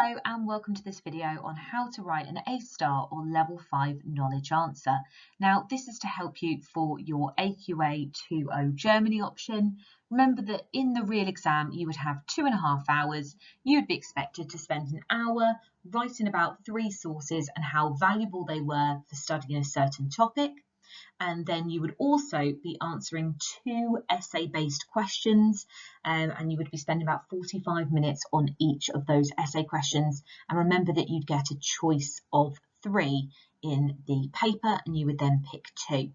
Hello and welcome to this video on how to write an A-star or level 5 knowledge answer. Now this is to help you for your AQA 2.0 Germany option. Remember that in the real exam you would have 2.5 hours. You'd be expected to spend an hour writing about 3 sources and how valuable they were for studying a certain topic. And then you would also be answering 2 essay-based questions, and you would be spending about 45 minutes on each of those essay questions. And remember that you'd get a choice of 3 in the paper, and you would then pick 2.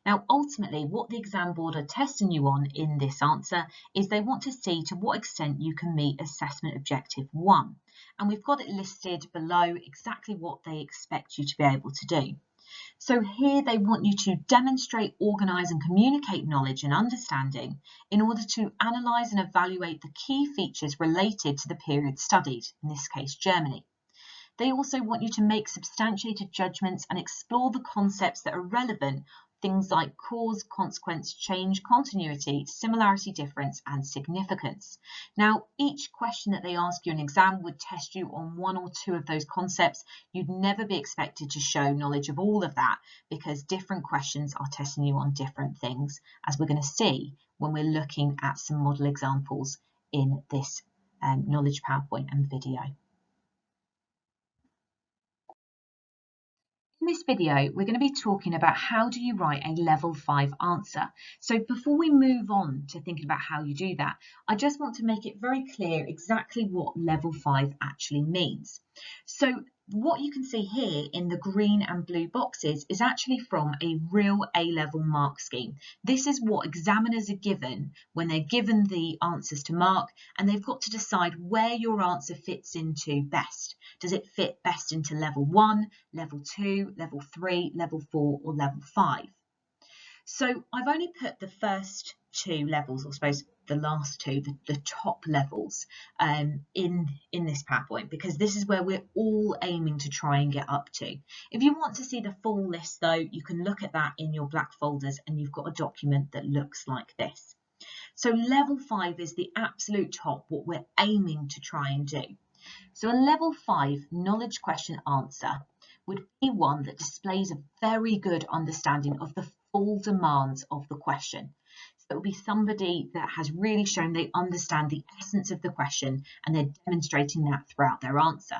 Now, ultimately, what the exam board are testing you on in this answer is they want to see to what extent you can meet assessment objective 1. And we've got it listed below exactly what they expect you to be able to do. So here they want you to demonstrate, organise and communicate knowledge and understanding in order to analyse and evaluate the key features related to the period studied, in this case Germany. They also want you to make substantiated judgments and explore the concepts that are relevant, things like cause, consequence, change, continuity, similarity, difference and significance. Now, each question that they ask you in exam would test you on 1 or 2 of those concepts. You'd never be expected to show knowledge of all of that because different questions are testing you on different things, as we're going to see when we're looking at some model examples in this knowledge PowerPoint and video. In this video, we're going to be talking about how do you write a level 5 answer. So before we move on to thinking about how you do that, I just want to make it very clear exactly what level 5 actually means. So what you can see here in the green and blue boxes is actually from a real A-level mark scheme. This is what examiners are given when they're given the answers to mark, and they've got to decide where your answer fits into best. Does it fit best into level 1, level 2, level 3, level 4 or level 5? So I've only put the first 2 levels, or I suppose the last 2, the top levels in this PowerPoint, because this is where we're all aiming to try and get up to. If you want to see the full list though, you can look at that in your black folders and you've got a document that looks like this. So level 5 is the absolute top, what we're aiming to try and do. So a level 5 knowledge question answer would be one that displays a very good understanding of the full demands of the question. So it will be somebody that has really shown they understand the essence of the question and they're demonstrating that throughout their answer.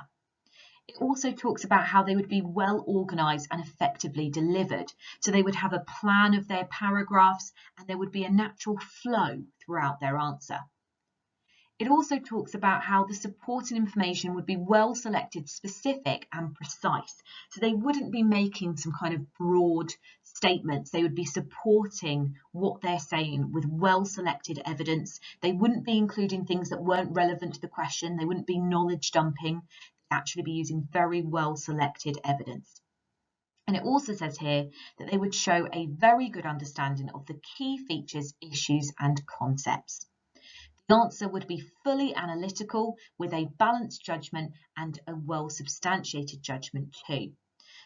It also talks about how they would be well organised and effectively delivered. So they would have a plan of their paragraphs and there would be a natural flow throughout their answer. It also talks about how the supporting information would be well selected, specific and precise. So they wouldn't be making some kind of broad statements. They would be supporting what they're saying with well selected evidence. They wouldn't be including things that weren't relevant to the question. They wouldn't be knowledge dumping. They'd actually be using very well selected evidence. And it also says here that they would show a very good understanding of the key features, issues and concepts. The answer would be fully analytical with a balanced judgment and a well substantiated judgment too.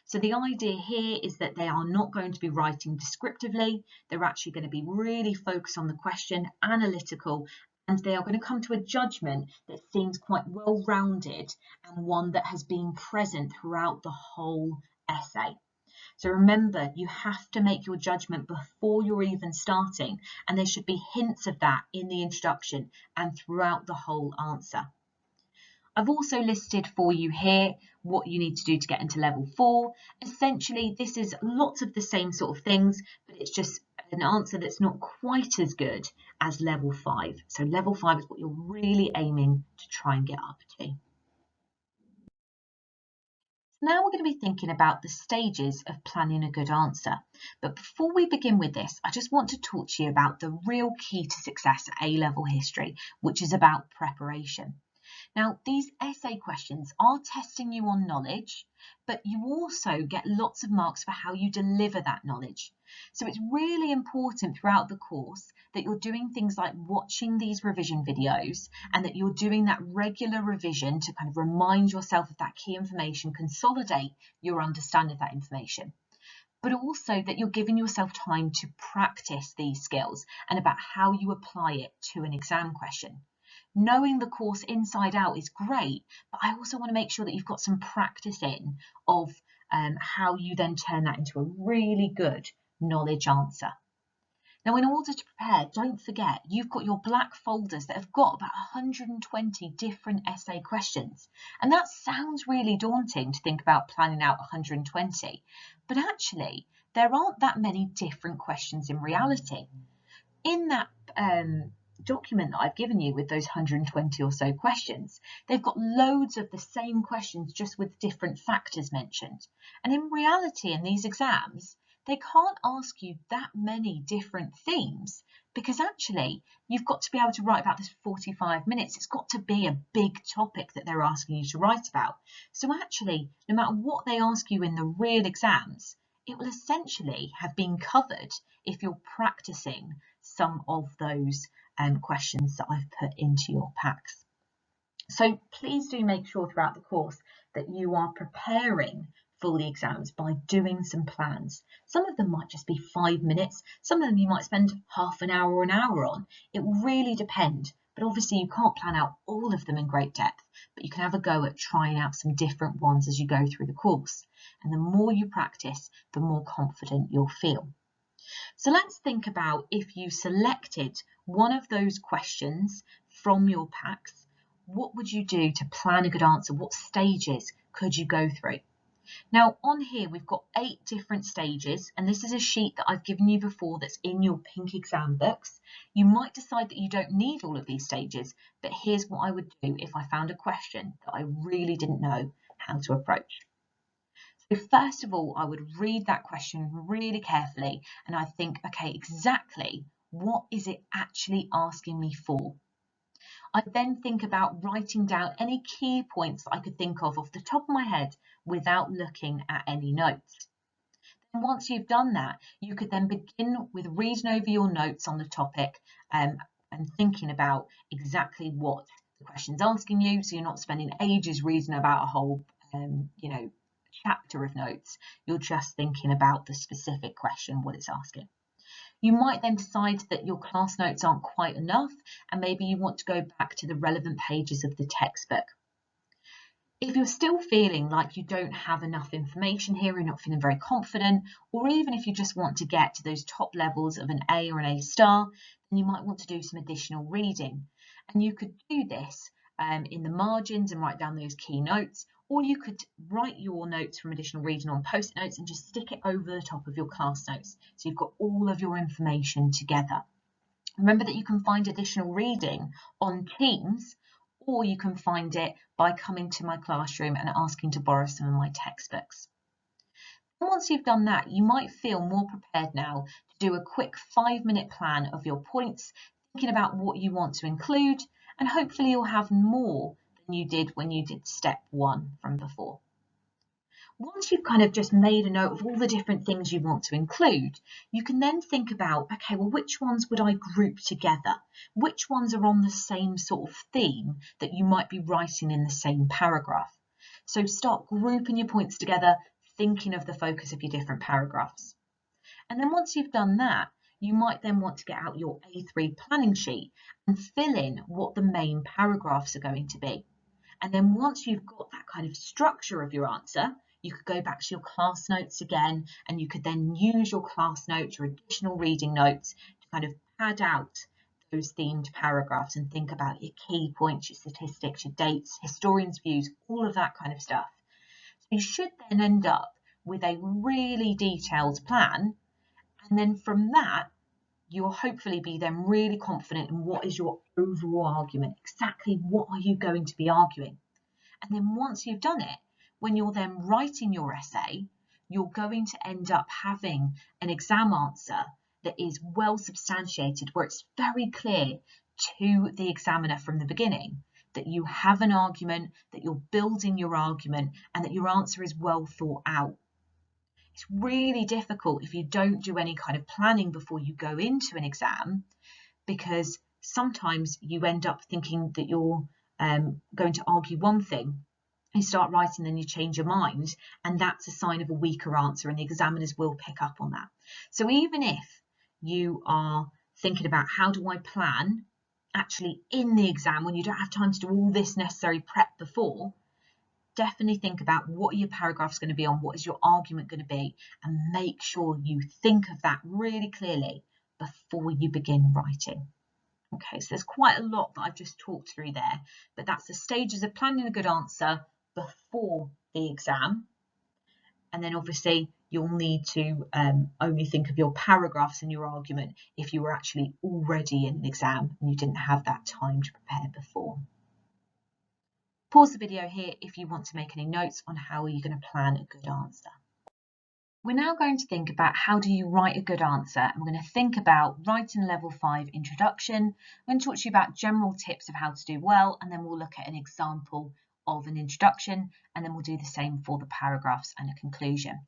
So the idea here is that they are not going to be writing descriptively. They're actually going to be really focused on the question, analytical, and they are going to come to a judgment that seems quite well rounded and one that has been present throughout the whole essay. So remember, you have to make your judgment before you're even starting, and there should be hints of that in the introduction and throughout the whole answer. I've also listed for you here what you need to do to get into level 4. Essentially, this is lots of the same sort of things, but it's just an answer that's not quite as good as level 5. So level 5 is what you're really aiming to try and get up to. Now we're going to be thinking about the stages of planning a good answer. But before we begin with this, I just want to talk to you about the real key to success at A-level history, which is about preparation. Now, these essay questions are testing you on knowledge, but you also get lots of marks for how you deliver that knowledge. So it's really important throughout the course that you're doing things like watching these revision videos and that you're doing that regular revision to kind of remind yourself of that key information, consolidate your understanding of that information, but also that you're giving yourself time to practice these skills and about how you apply it to an exam question. Knowing the course inside out is great, but I also want to make sure that you've got some practice in of how you then turn that into a really good knowledge answer. Now, in order to prepare, don't forget, you've got your black folders that have got about 120 different essay questions. And that sounds really daunting to think about planning out 120, but actually, there aren't that many different questions in reality. In that document that I've given you with those 120 or so questions, they've got loads of the same questions just with different factors mentioned. And in reality, in these exams, they can't ask you that many different themes because actually you've got to be able to write about this for 45 minutes. It's got to be a big topic that they're asking you to write about. So actually, no matter what they ask you in the real exams, it will essentially have been covered if you're practicing some of those questions that I've put into your packs. So please do make sure throughout the course that you are preparing for the exams by doing some plans. Some of them might just be 5 minutes. Some of them you might spend half an hour or an hour on. It will really depend. But obviously you can't plan out all of them in great depth, but you can have a go at trying out some different ones as you go through the course. And the more you practice, the more confident you'll feel. So let's think about if you selected one of those questions from your packs, what would you do to plan a good answer? What stages could you go through? Now on here we've got 8 different stages, and this is a sheet that I've given you before that's in your pink exam books. You might decide that you don't need all of these stages, but here's what I would do if I found a question that I really didn't know how to approach. So first of all, I would read that question really carefully and I think, okay, exactly what is it actually asking me for? I then think about writing down any key points that I could think of off the top of my head without looking at any notes. And once you've done that, you could then begin with reading over your notes on the topic and thinking about exactly what the question's asking you, so you're not spending ages reading about a whole, chapter of notes. You're just thinking about the specific question, what it's asking. You might then decide that your class notes aren't quite enough and maybe you want to go back to the relevant pages of the textbook. If you're still feeling like you don't have enough information here, you're not feeling very confident, or even if you just want to get to those top levels of an A or an A star, then you might want to do some additional reading. And you could do this in the margins and write down those key notes, or you could write your notes from additional reading on post-it notes and just stick it over the top of your class notes. So you've got all of your information together. Remember that you can find additional reading on Teams, or you can find it by coming to my classroom and asking to borrow some of my textbooks. And once you've done that, you might feel more prepared now to do a quick 5-minute plan of your points, thinking about what you want to include, and hopefully you'll have more than you did when you did step 1 from before. Once you've kind of just made a note of all the different things you want to include, you can then think about, okay, well, which ones would I group together? Which ones are on the same sort of theme that you might be writing in the same paragraph? So start grouping your points together, thinking of the focus of your different paragraphs. And then once you've done that, you might then want to get out your A3 planning sheet and fill in what the main paragraphs are going to be. And then once you've got that kind of structure of your answer, you could go back to your class notes again, and you could then use your class notes or additional reading notes to kind of pad out those themed paragraphs and think about your key points, your statistics, your dates, historians' views, all of that kind of stuff. So you should then end up with a really detailed plan, and then from that, you'll hopefully be then really confident in what is your overall argument, exactly what are you going to be arguing. And then once you've done it, when you're then writing your essay, you're going to end up having an exam answer that is well substantiated, where it's very clear to the examiner from the beginning that you have an argument, that you're building your argument, and that your answer is well thought out. It's really difficult if you don't do any kind of planning before you go into an exam, because sometimes you end up thinking that you're going to argue one thing. You start writing, then you change your mind, and that's a sign of a weaker answer, and the examiners will pick up on that. So even if you are thinking about how do I plan actually in the exam, when you don't have time to do all this necessary prep before, definitely think about what your paragraph's going to be on, what is your argument going to be, and make sure you think of that really clearly before you begin writing. Okay, so there's quite a lot that I've just talked through there, but that's the stages of planning a good answer before the exam. And then obviously you'll need to only think of your paragraphs in your argument if you were actually already in an exam and you didn't have that time to prepare before. Pause the video here if you want to make any notes on how you're going to plan a good answer. We're now going to think about how do you write a good answer, and we're going to think about writing level 5 introduction. I'm going to talk to you about general tips of how to do well, and then we'll look at an example of an introduction, and then we'll do the same for the paragraphs and a conclusion.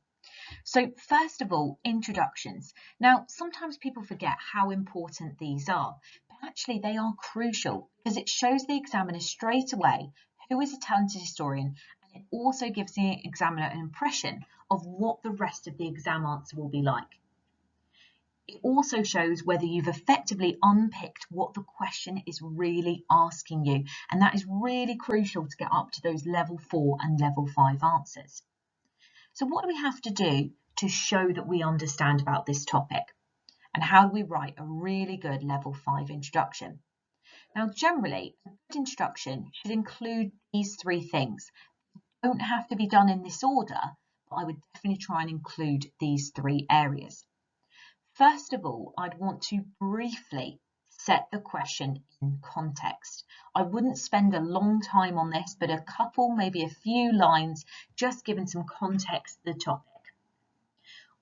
So first of all, introductions. Now, sometimes people forget how important these are, but actually they are crucial because it shows the examiner straight away who is a talented historian, and it also gives the examiner an impression of what the rest of the exam answer will be like. It also shows whether you've effectively unpicked what the question is really asking you, and that is really crucial to get up to those level 4 and level 5 answers. So what do we have to do to show that we understand about this topic? And how do we write a really good level 5 introduction? Now, generally, a good introduction should include these 3 things. They don't have to be done in this order, but I would definitely try and include these 3 areas. First of all, I'd want to briefly set the question in context. I wouldn't spend a long time on this, but a couple, maybe a few lines, just giving some context to the topic.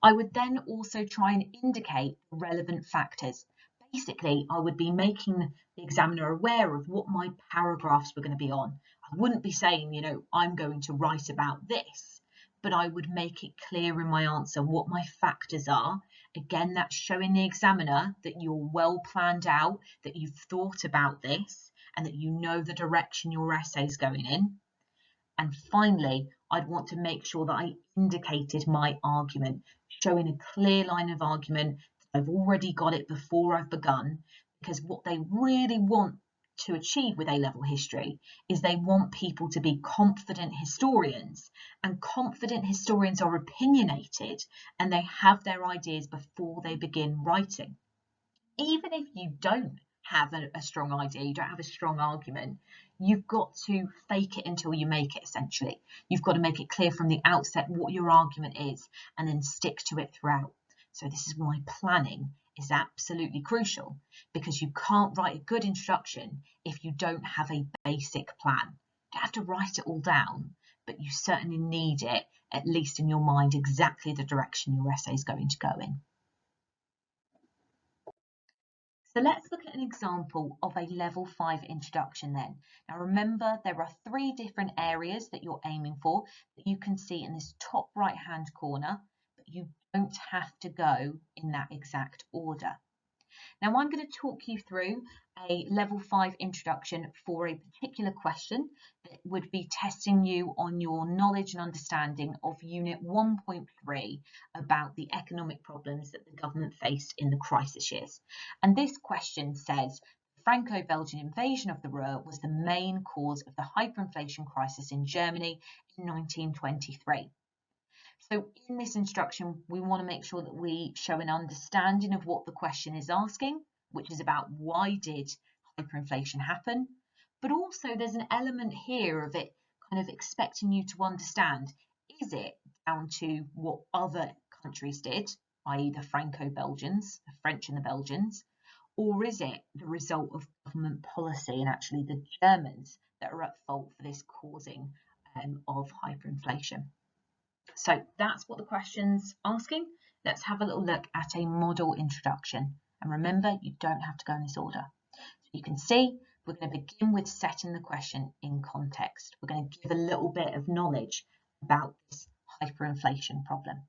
I would then also try and indicate relevant factors. Basically, I would be making the examiner aware of what my paragraphs were going to be on. I wouldn't be saying, I'm going to write about this, but I would make it clear in my answer what my factors are. Again, that's showing the examiner that you're well planned out, that you've thought about this, and that you know the direction your essay is going in. And finally, I'd want to make sure that I indicated my argument, showing a clear line of argument that I've already got it before I've begun, because what they really want to achieve with A-level history is they want people to be confident historians, and confident historians are opinionated and they have their ideas before they begin writing. Even if you don't have a strong idea, you don't have a strong argument, you've got to fake it until you make it, essentially. You've got to make it clear from the outset what your argument is and then stick to it throughout. So this is why planning is absolutely crucial, because you can't write a good introduction if you don't have a basic plan. You don't have to write it all down, but you certainly need it, at least in your mind, exactly the direction your essay is going to go in. So let's look at an example of a level 5 introduction then. Now remember, there are 3 different areas that you're aiming for that you can see in this top right hand corner, but you don't have to go in that exact order. Now I'm going to talk you through a level 5 introduction for a particular question that would be testing you on your knowledge and understanding of Unit 1.3 about the economic problems that the government faced in the crisis years. And this question says, the Franco-Belgian invasion of the Ruhr was the main cause of the hyperinflation crisis in Germany in 1923. So in this introduction, we want to make sure that we show an understanding of what the question is asking, which is about why did hyperinflation happen? But also there's an element here of it kind of expecting you to understand, is it down to what other countries did, i.e. the Franco-Belgians, the French and the Belgians, or is it the result of government policy and actually the Germans that are at fault for this causing of hyperinflation? So that's what the question's asking. Let's have a little look at a model introduction. And remember, you don't have to go in this order. So you can see we're going to begin with setting the question in context. We're going to give a little bit of knowledge about this hyperinflation problem.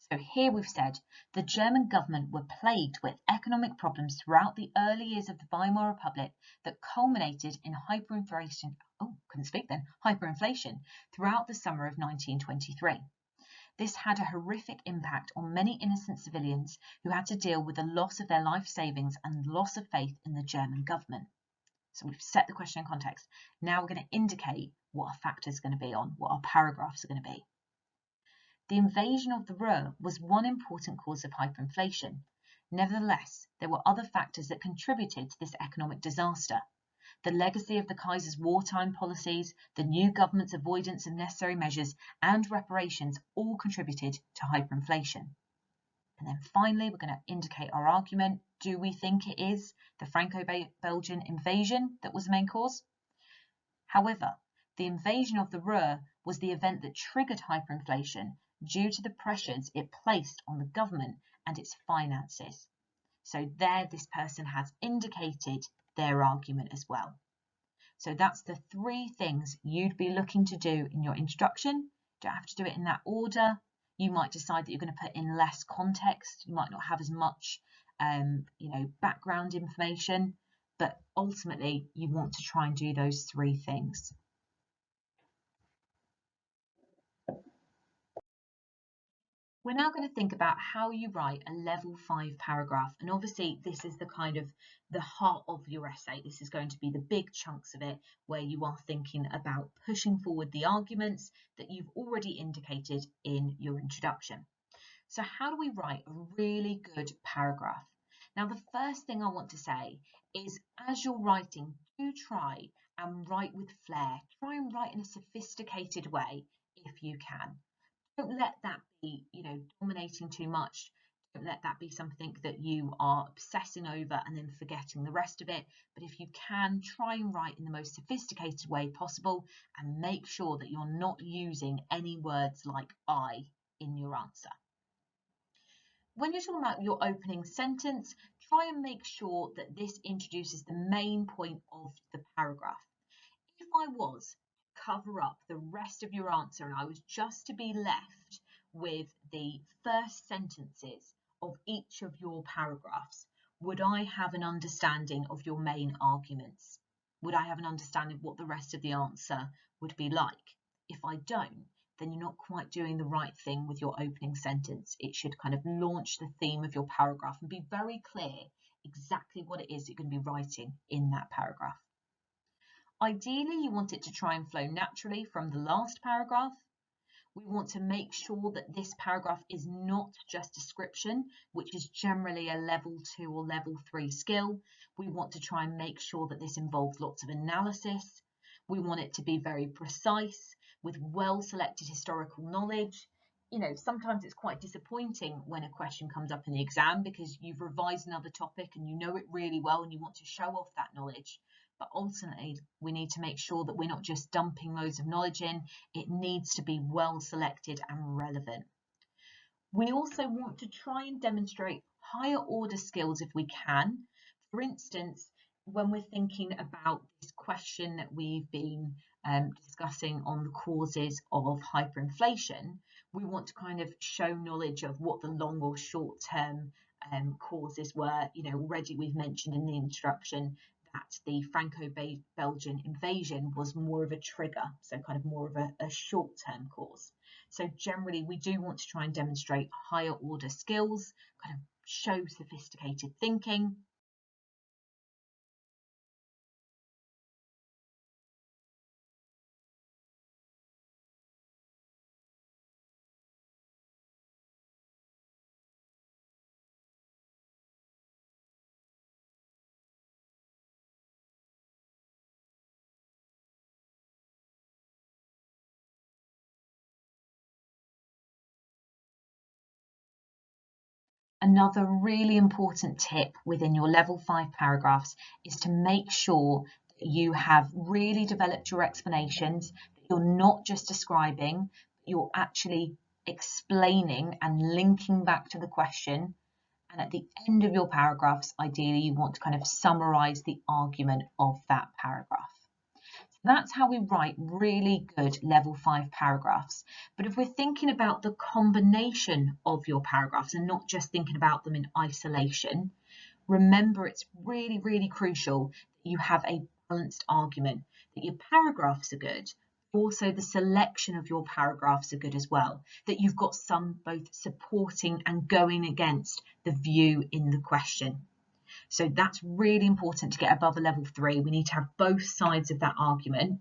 So here we've said the German government were plagued with economic problems throughout the early years of the Weimar Republic that culminated in hyperinflation throughout the summer of 1923. This had a horrific impact on many innocent civilians who had to deal with the loss of their life savings and loss of faith in the German government. So we've set the question in context. Now we're going to indicate what our factors are going to be on, what our paragraphs are going to be. The invasion of the Ruhr was one important cause of hyperinflation. Nevertheless, there were other factors that contributed to this economic disaster. The legacy of the Kaiser's wartime policies, the new government's avoidance of necessary measures, and reparations all contributed to hyperinflation. And then finally, we're going to indicate our argument. Do we think it is the Franco-Belgian invasion that was the main cause? However, the invasion of the Ruhr was the event that triggered hyperinflation due to the pressures it placed on the government and its finances. So there, this person has indicated their argument as well. So that's the three things you'd be looking to do in your introduction. You don't have to do it in that order. You might decide that you're going to put in less context. You might not have as much, background information, but ultimately you want to try and do those three things. We're now going to think about how you write a level 5 paragraph, and obviously this is the heart of your essay. This is going to be the big chunks of it where you are thinking about pushing forward the arguments that you've already indicated in your introduction. So how do we write a really good paragraph? Now, the first thing I want to say is, as you're writing, do try and write with flair. Try and write in a sophisticated way if you can. Don't let that be, dominating too much. Don't let that be something that you are obsessing over and then forgetting the rest of it. But if you can, try and write in the most sophisticated way possible and make sure that you're not using any words like I in your answer. When you're talking about your opening sentence, try and make sure that this introduces the main point of the paragraph. If I was cover up the rest of your answer and I was just to be left with the first sentences of each of your paragraphs, would I have an understanding of your main arguments? Would I have an understanding of what the rest of the answer would be like? If I don't, then you're not quite doing the right thing with your opening sentence. It should kind of launch the theme of your paragraph and be very clear exactly what it is you're going to be writing in that paragraph. Ideally, you want it to try and flow naturally from the last paragraph. We want to make sure that this paragraph is not just description, which is generally a level 2 or level 3 skill. We want to try and make sure that this involves lots of analysis. We want it to be very precise with well-selected historical knowledge. Sometimes it's quite disappointing when a question comes up in the exam because you've revised another topic and you know it really well and you want to show off that knowledge. But ultimately, we need to make sure that we're not just dumping loads of knowledge in. It needs to be well selected and relevant. We also want to try and demonstrate higher order skills if we can. For instance, when we're thinking about this question that we've been discussing on the causes of hyperinflation, we want to kind of show knowledge of what the long or short term causes were. Already we've mentioned in the introduction that the Franco-Belgian invasion was more of a trigger, so kind of more of a short-term cause. So generally, we do want to try and demonstrate higher order skills, kind of show sophisticated thinking. Another really important tip within your level 5 paragraphs is to make sure that you have really developed your explanations, that you're not just describing, you're actually explaining and linking back to the question. And at the end of your paragraphs, ideally, you want to kind of summarize the argument of that paragraph. That's how we write really good level 5 paragraphs. But if we're thinking about the combination of your paragraphs and not just thinking about them in isolation, remember it's really, really crucial that you have a balanced argument, that your paragraphs are good, Also, the selection of your paragraphs are good as well, that you've got some both supporting and going against the view in the question. So that's really important to get above a level 3. We need to have both sides of that argument.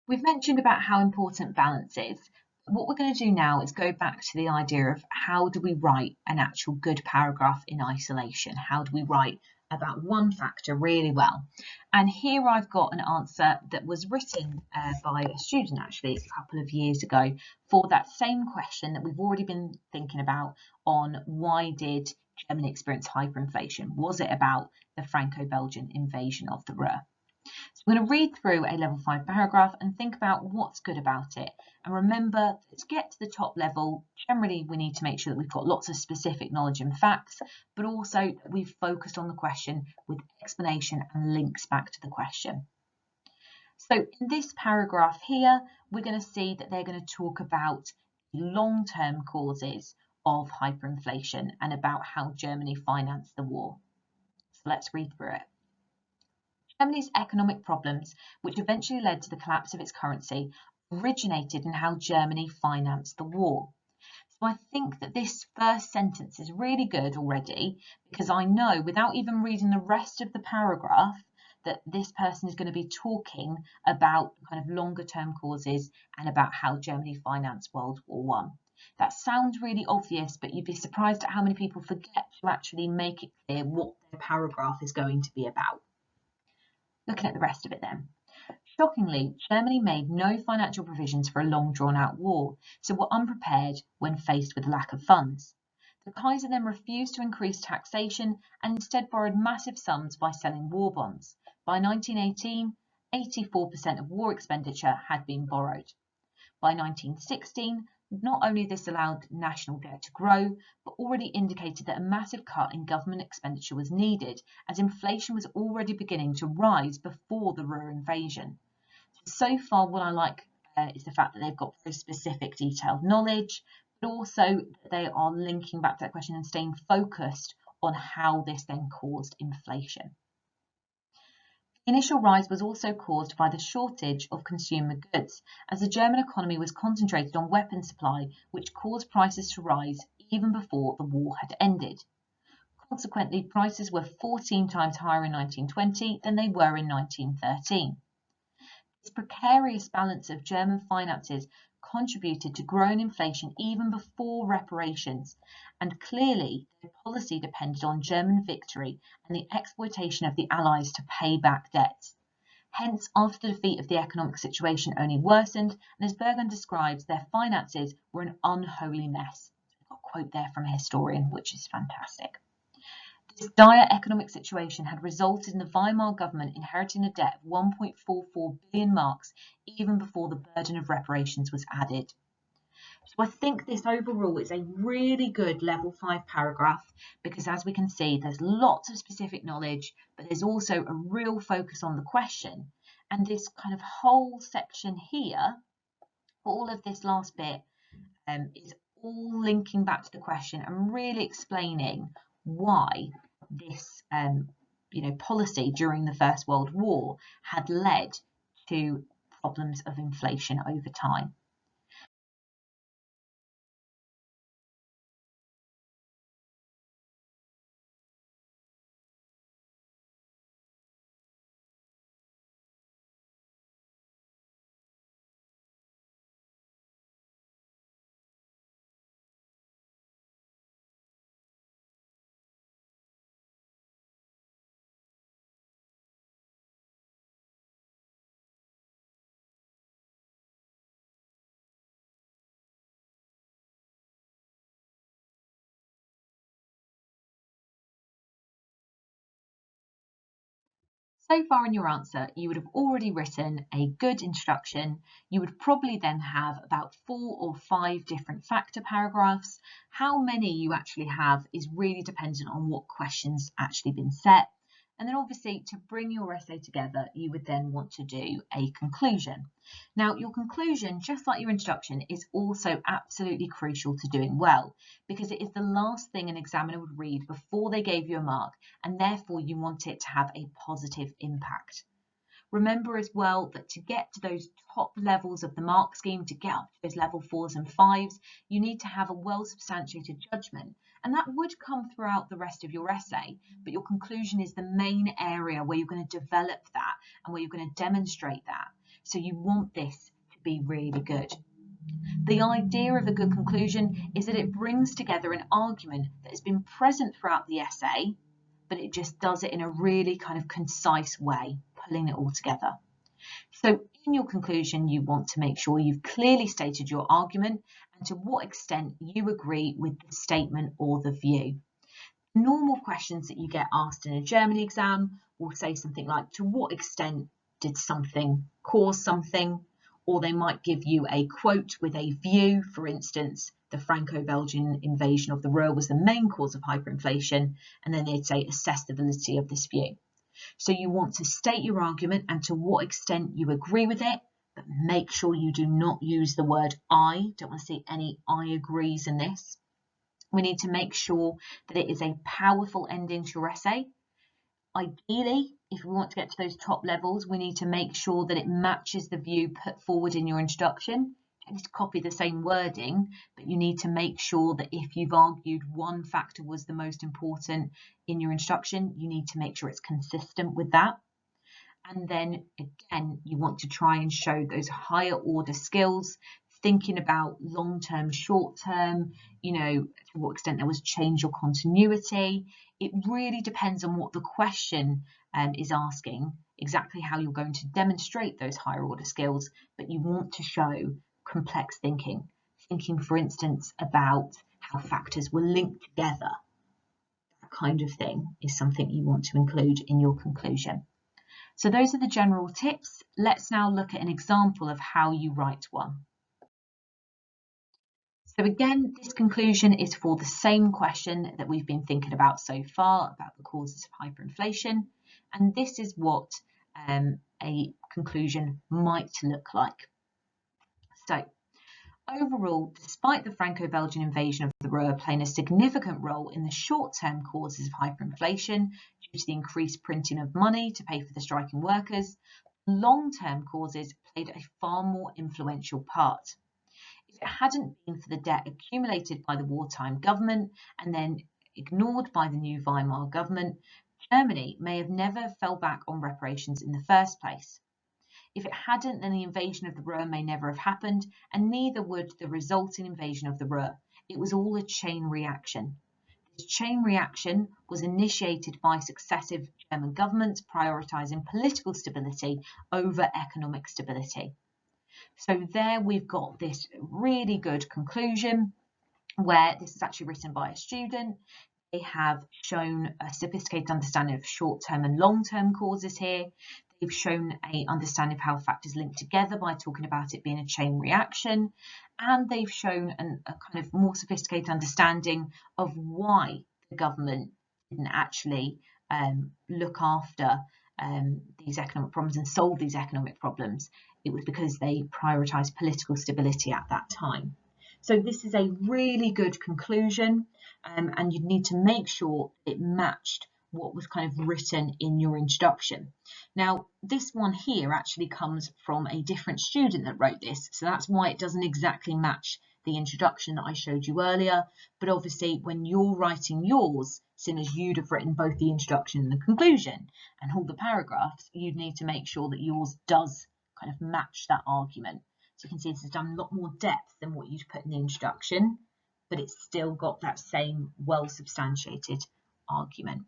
We've mentioned about how important balance is. What we're going to do now is go back to the idea of how do we write an actual good paragraph in isolation? How do we write about one factor really well? And here I've got an answer that was written by a student actually a couple of years ago for that same question that we've already been thinking about on why did Germany experience hyperinflation? Was it about the Franco-Belgian invasion of the Ruhr? So we're going to read through a level 5 paragraph and think about what's good about it. And remember that to get to the top level, generally we need to make sure that we've got lots of specific knowledge and facts, but also that we've focused on the question with explanation and links back to the question. So in this paragraph here, we're going to see that they're going to talk about long-term causes of hyperinflation and about how Germany financed the war. So let's read through it. Germany's economic problems, which eventually led to the collapse of its currency, originated in how Germany financed the war. So I think that this first sentence is really good already, because I know without even reading the rest of the paragraph that this person is going to be talking about kind of longer term causes and about how Germany financed World War I. That sounds really obvious, but you'd be surprised at how many people forget to actually make it clear what their paragraph is going to be about. Looking at the rest of it then. Shockingly, Germany made no financial provisions for a long drawn-out war, so were unprepared when faced with a lack of funds. The Kaiser then refused to increase taxation and instead borrowed massive sums by selling war bonds. By 1918, 84% of war expenditure had been borrowed. By 1916, not only this allowed national debt to grow, but already indicated that a massive cut in government expenditure was needed, as inflation was already beginning to rise before the Ruhr invasion. So far, what I like is the fact that they've got very specific, detailed knowledge, but also that they are linking back to that question and staying focused on how this then caused inflation. The initial rise was also caused by the shortage of consumer goods, as the German economy was concentrated on weapons supply, which caused prices to rise even before the war had ended. Consequently, prices were 14 times higher in 1920 than they were in 1913. This precarious balance of German finances contributed to growing inflation even before reparations, and clearly their policy depended on German victory and the exploitation of the Allies to pay back debts. Hence, after the defeat of the economic situation only worsened, and as Bergen describes, their finances were an unholy mess. I've got a quote there from a historian, which is fantastic. This dire economic situation had resulted in the Weimar government inheriting a debt of 1.44 billion marks even before the burden of reparations was added. So I think this overall is a really good level 5 paragraph because, as we can see, there's lots of specific knowledge, but there's also a real focus on the question. And this kind of whole section here, all of this last bit, is all linking back to the question and really explaining why this policy during the First World War had led to problems of inflation over time. So far in your answer, you would have already written a good introduction. You would probably then have about 4 or 5 different factor paragraphs. How many you actually have is really dependent on what questions actually been set. And then obviously to bring your essay together, you would then want to do a conclusion. Now, your conclusion, just like your introduction, is also absolutely crucial to doing well, because it is the last thing an examiner would read before they gave you a mark, and therefore you want it to have a positive impact. Remember as well that to get to those top levels of the mark scheme, to get up to those level 4s and 5s, you need to have a well-substantiated judgment. And that would come throughout the rest of your essay, but your conclusion is the main area where you're going to develop that and where you're going to demonstrate that. So you want this to be really good. The idea of a good conclusion is that it brings together an argument that has been present throughout the essay, but it just does it in a really kind of concise way, pulling it all together. So in your conclusion, you want to make sure you've clearly stated your argument and to what extent you agree with the statement or the view. Normal questions that you get asked in a Germany exam will say something like, to what extent did something cause something? Or they might give you a quote with a view. For instance, the Franco-Belgian invasion of the Ruhr was the main cause of hyperinflation, and then they'd say assess the validity of this view. So you want to state your argument and to what extent you agree with it, but make sure you do not use the word I. Don't want to see any I agrees in this. We need to make sure that it is a powerful ending to your essay. Ideally, if we want to get to those top levels, we need to make sure that it matches the view put forward in your introduction. You don't need to copy the same wording, but you need to make sure that if you've argued one factor was the most important in your introduction, you need to make sure it's consistent with that. And then again, you want to try and show those higher order skills, thinking about long-term, short-term, to what extent there was change or continuity. It really depends on what the question is asking, exactly how you're going to demonstrate those higher order skills, but you want to show complex thinking. Thinking, for instance, about how factors were linked together. That kind of thing is something you want to include in your conclusion. So those are the general tips. Let's now look at an example of how you write one. So again, this conclusion is for the same question that we've been thinking about so far, about the causes of hyperinflation. And this is what a conclusion might look like. So overall, despite the Franco-Belgian invasion of the Ruhr playing a significant role in the short-term causes of hyperinflation due to the increased printing of money to pay for the striking workers, long-term causes played a far more influential part. If it hadn't been for the debt accumulated by the wartime government and then ignored by the new Weimar government, Germany may have never fell back on reparations in the first place. If it hadn't, then the invasion of the Ruhr may never have happened, and neither would the resulting invasion of the Ruhr. It was all a chain reaction. This chain reaction was initiated by successive German governments prioritising political stability over economic stability. So there we've got this really good conclusion where this is actually written by a student. They have shown a sophisticated understanding of short-term and long-term causes here. They've shown an understanding of how factors link together by talking about it being a chain reaction. And they've shown a kind of more sophisticated understanding of why the government didn't actually look after these economic problems and solve these economic problems. It was because they prioritised political stability at that time. So this is a really good conclusion, and you need to make sure it matched what was kind of written in your introduction. Now, this one here actually comes from a different student that wrote this, so that's why it doesn't exactly match the introduction that I showed you earlier. But obviously, when you're writing yours, seeing as you'd have written both the introduction and the conclusion and all the paragraphs, you'd need to make sure that yours does kind of match that argument. So you can see this has done a lot more depth than what you'd put in the introduction, but it's still got that same well-substantiated argument.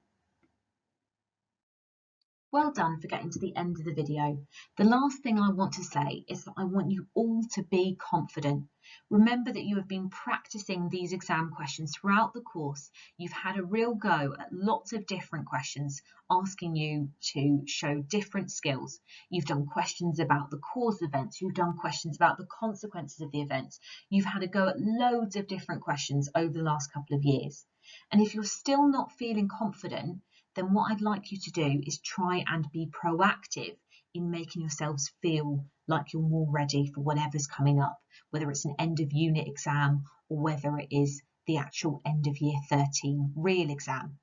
Well done for getting to the end of the video. The last thing I want to say is that I want you all to be confident. Remember that you have been practicing these exam questions throughout the course. You've had a real go at lots of different questions, asking you to show different skills. You've done questions about the cause of events. You've done questions about the consequences of the events. You've had a go at loads of different questions over the last couple of years. And if you're still not feeling confident, then what I'd like you to do is try and be proactive in making yourselves feel like you're more ready for whatever's coming up, whether it's an end of unit exam or whether it is the actual end of year 13 real exam.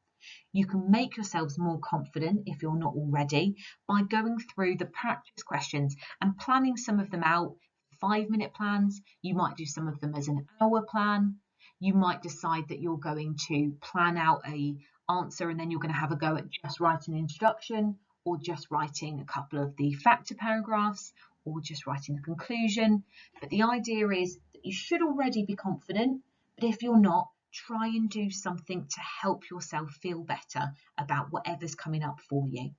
You can make yourselves more confident if you're not already by going through the practice questions and planning some of them out. 5-minute plans, you might do some of them as an hour plan. You might decide that you're going to plan out a answer and then you're going to have a go at just writing an introduction, or just writing a couple of the factor paragraphs, or just writing the conclusion. But the idea is that you should already be confident, but if you're not, try and do something to help yourself feel better about whatever's coming up for you.